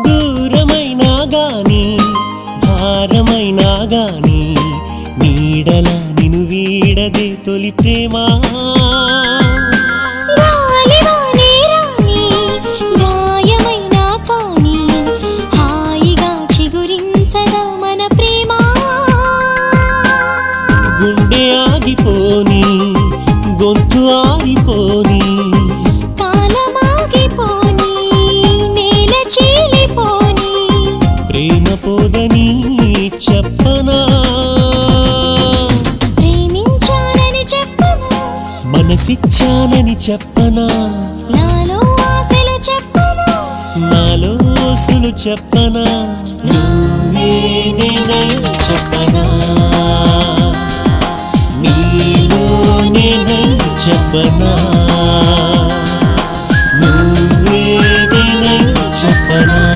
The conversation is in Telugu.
దూరమైనా గాని భారమైనా గాని నీడలా నిను వీడదే తొలి ప్రేమ గుండె ఆగిపోని గొంతు ఆరిపోని కాలమాగిపోని నేల చీలిపోని ప్రేమ పోదని చెప్పనా ప్రేమించానని చెప్పనా మనసిచ్చానని చెప్పనా నాలో ఆశలు చెప్పనా నాలో ఆశలు చెప్పనా